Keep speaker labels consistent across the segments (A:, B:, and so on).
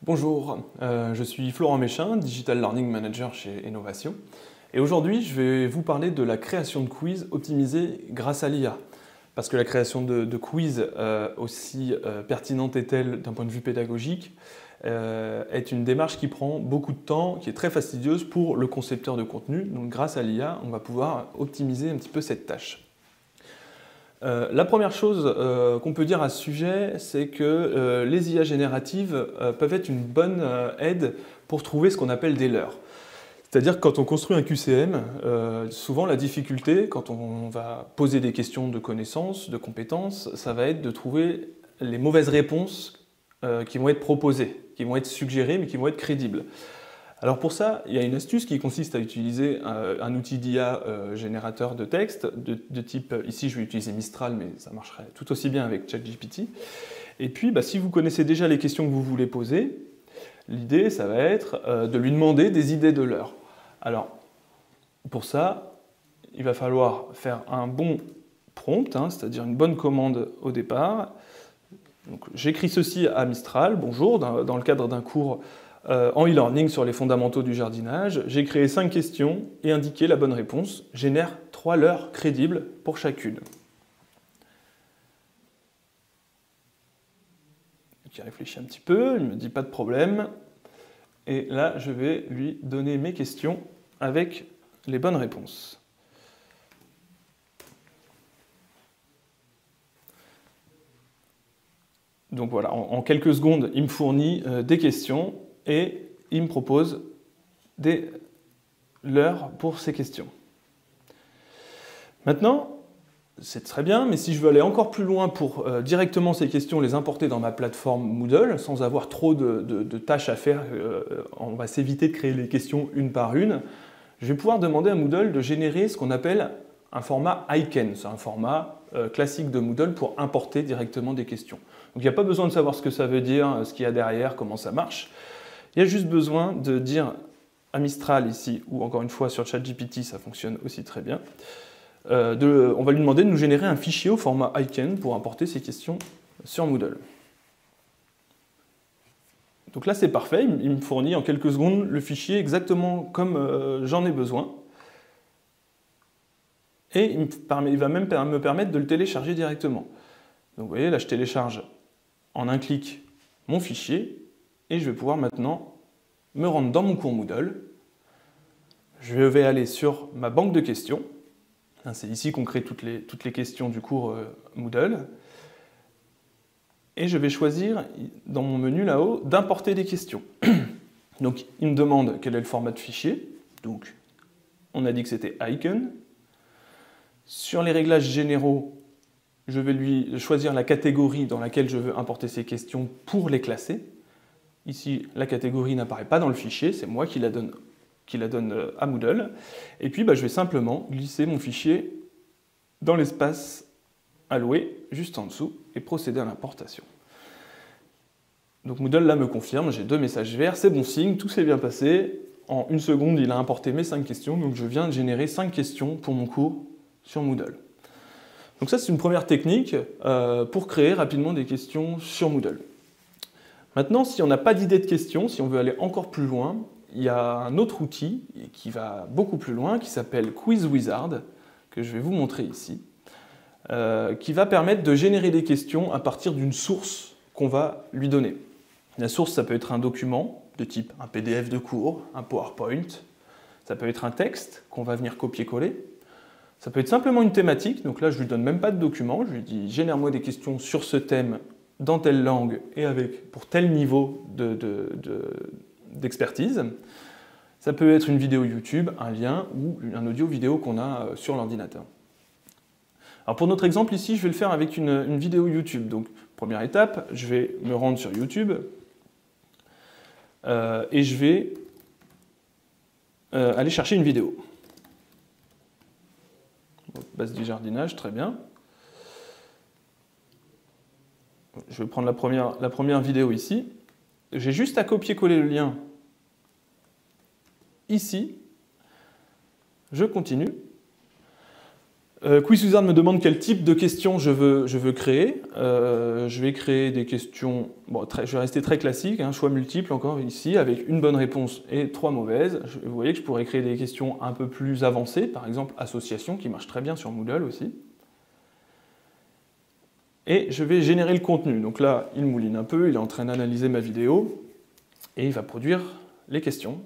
A: Bonjour, je suis Florent Méchin, Digital Learning Manager chez Innovation. Et aujourd'hui, je vais vous parler de la création de quiz optimisée grâce à l'IA. Parce que la création de quiz, aussi pertinente est-elle d'un point de vue pédagogique, est une démarche qui prend beaucoup de temps, qui est très fastidieuse pour le concepteur de contenu. Donc grâce à l'IA, on va pouvoir optimiser un petit peu cette tâche. La première chose qu'on peut dire à ce sujet, c'est que les IA génératives peuvent être une bonne aide pour trouver ce qu'on appelle des leurres. C'est-à-dire que quand on construit un QCM, souvent la difficulté, quand on va poser des questions de connaissances, de compétences, ça va être de trouver les mauvaises réponses qui vont être proposées, qui vont être suggérées, mais qui vont être crédibles. Alors pour ça, il y a une astuce qui consiste à utiliser un outil d'IA générateur de texte, de type, ici je vais utiliser Mistral, mais ça marcherait tout aussi bien avec ChatGPT. Et puis, si vous connaissez déjà les questions que vous voulez poser, l'idée, ça va être de lui demander des idées de leurres. Alors, pour ça, il va falloir faire un bon prompt, c'est-à-dire une bonne commande au départ. J'écris ceci à Mistral, bonjour, dans le cadre d'un cours en e-learning sur les fondamentaux du jardinage. J'ai créé 5 questions et indiqué la bonne réponse. Génère 3 leurres crédibles pour chacune. Il réfléchit un petit peu, il me dit pas de problème. Et là, je vais lui donner mes questions avec les bonnes réponses. Donc voilà, en quelques secondes, il me fournit des questions et il me propose des leurres pour ces questions. Maintenant, c'est très bien, mais si je veux aller encore plus loin pour directement ces questions les importer dans ma plateforme Moodle, sans avoir trop de tâches à faire, on va s'éviter de créer les questions une par une, je vais pouvoir demander à Moodle de générer ce qu'on appelle un format ICANN. C'est un format classique de Moodle pour importer directement des questions. Donc il n'y a pas besoin de savoir ce que ça veut dire, ce qu'il y a derrière, comment ça marche. Il y a juste besoin de dire à Mistral ici, ou encore une fois sur ChatGPT, ça fonctionne aussi très bien, on va lui demander de nous générer un fichier au format ICANN pour importer ces questions sur Moodle. Donc là c'est parfait, il me fournit en quelques secondes le fichier exactement comme j'en ai besoin. Et il va même me permettre de le télécharger directement. Donc vous voyez, là je télécharge en un clic mon fichier et je vais pouvoir maintenant me rendre dans mon cours Moodle. Je vais aller sur ma banque de questions. C'est ici qu'on crée toutes les questions du cours Moodle. Et je vais choisir dans mon menu là-haut d'importer des questions. Donc il me demande quel est le format de fichier. Donc on a dit que c'était ICANN. Sur les réglages généraux, je vais lui choisir la catégorie dans laquelle je veux importer ces questions pour les classer. Ici, la catégorie n'apparaît pas dans le fichier, c'est moi qui la donne à Moodle. Et puis, je vais simplement glisser mon fichier dans l'espace alloué, juste en dessous, et procéder à l'importation. Donc Moodle, là, me confirme, j'ai 2 messages verts, c'est bon signe, tout s'est bien passé. En 1 seconde, il a importé mes 5 questions, donc je viens de générer 5 questions pour mon cours sur Moodle. Donc ça, c'est une première technique pour créer rapidement des questions sur Moodle. Maintenant, si on n'a pas d'idée de questions, si on veut aller encore plus loin, il y a un autre outil qui va beaucoup plus loin, qui s'appelle Quiz Wizard, que je vais vous montrer ici, qui va permettre de générer des questions à partir d'une source qu'on va lui donner. La source, ça peut être un document de type un PDF de cours, un PowerPoint, ça peut être un texte qu'on va venir copier-coller, ça peut être simplement une thématique, donc là je ne lui donne même pas de document, je lui dis génère-moi des questions sur ce thème dans telle langue et pour tel niveau d'expertise. Ça peut être une vidéo YouTube, un lien ou un audio-vidéo qu'on a sur l'ordinateur. Alors pour notre exemple ici, je vais le faire avec une vidéo YouTube. Donc première étape, je vais me rendre sur YouTube et je vais aller chercher une vidéo. Base du jardinage, très bien. Je vais prendre la première vidéo ici. J'ai juste à copier-coller le lien ici. Je continue. QuizWizard me demande quel type de questions je veux créer. Je vais créer des questions, bon, je vais rester très classique, hein, choix multiple encore ici, avec une bonne réponse et 3 mauvaises. Vous voyez que je pourrais créer des questions un peu plus avancées, par exemple association, qui marche très bien sur Moodle aussi. Et je vais générer le contenu. Donc là, il mouline un peu, il est en train d'analyser ma vidéo, et il va produire les questions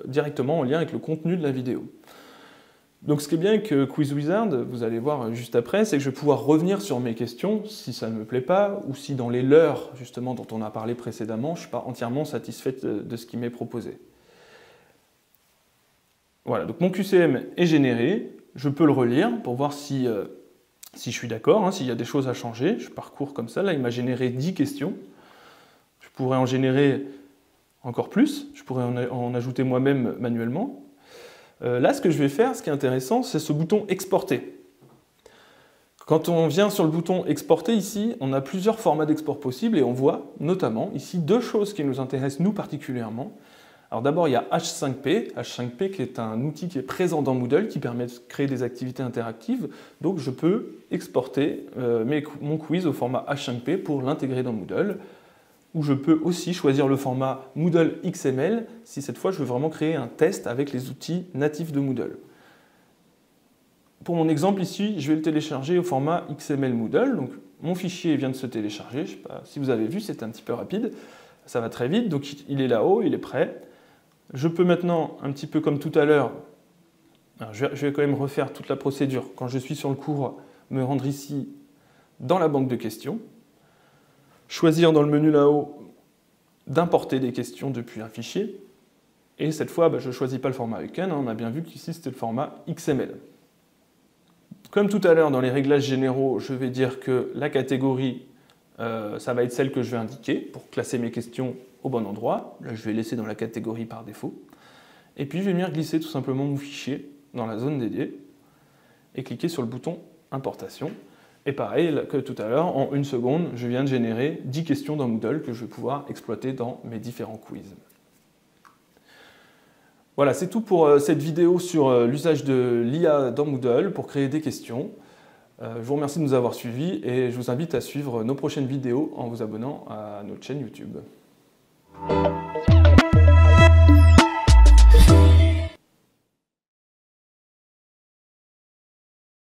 A: directement en lien avec le contenu de la vidéo. Donc ce qui est bien avec QuizWizard, vous allez voir juste après, c'est que je vais pouvoir revenir sur mes questions si ça ne me plaît pas, ou si dans les leurs, justement, dont on a parlé précédemment, je ne suis pas entièrement satisfait de ce qui m'est proposé. Voilà, donc mon QCM est généré, je peux le relire pour voir si je suis d'accord, hein, s'il y a des choses à changer. Je parcours comme ça, là il m'a généré 10 questions. Je pourrais en générer encore plus, je pourrais en ajouter moi-même manuellement. Là, ce que je vais faire, ce qui est intéressant, c'est ce bouton « Exporter ». Quand on vient sur le bouton « Exporter », ici, on a plusieurs formats d'export possibles et on voit notamment ici 2 choses qui nous intéressent nous particulièrement. Alors d'abord, il y a H5P qui est un outil qui est présent dans Moodle qui permet de créer des activités interactives. Donc je peux exporter mon quiz au format H5P pour l'intégrer dans Moodle. Ou je peux aussi choisir le format Moodle XML si cette fois je veux vraiment créer un test avec les outils natifs de Moodle. Pour mon exemple ici, je vais le télécharger au format XML Moodle. Donc mon fichier vient de se télécharger. Je ne sais pas si vous avez vu, c'est un petit peu rapide. Ça va très vite, donc il est là-haut, il est prêt. Je peux maintenant, un petit peu comme tout à l'heure, je vais quand même refaire toute la procédure. Quand je suis sur le cours, me rendre ici dans la banque de questions. Choisir dans le menu là-haut d'importer des questions depuis un fichier. Et cette fois, je ne choisis pas le format Icon, on a bien vu qu'ici c'était le format XML. Comme tout à l'heure, dans les réglages généraux, je vais dire que la catégorie, ça va être celle que je vais indiquer pour classer mes questions au bon endroit. Là, je vais laisser dans la catégorie par défaut. Et puis, je vais venir glisser tout simplement mon fichier dans la zone dédiée et cliquer sur le bouton Importation. Et pareil que tout à l'heure, en 1 seconde, je viens de générer 10 questions dans Moodle que je vais pouvoir exploiter dans mes différents quiz. Voilà, c'est tout pour cette vidéo sur l'usage de l'IA dans Moodle pour créer des questions. Je vous remercie de nous avoir suivis et je vous invite à suivre nos prochaines vidéos en vous abonnant à notre chaîne YouTube.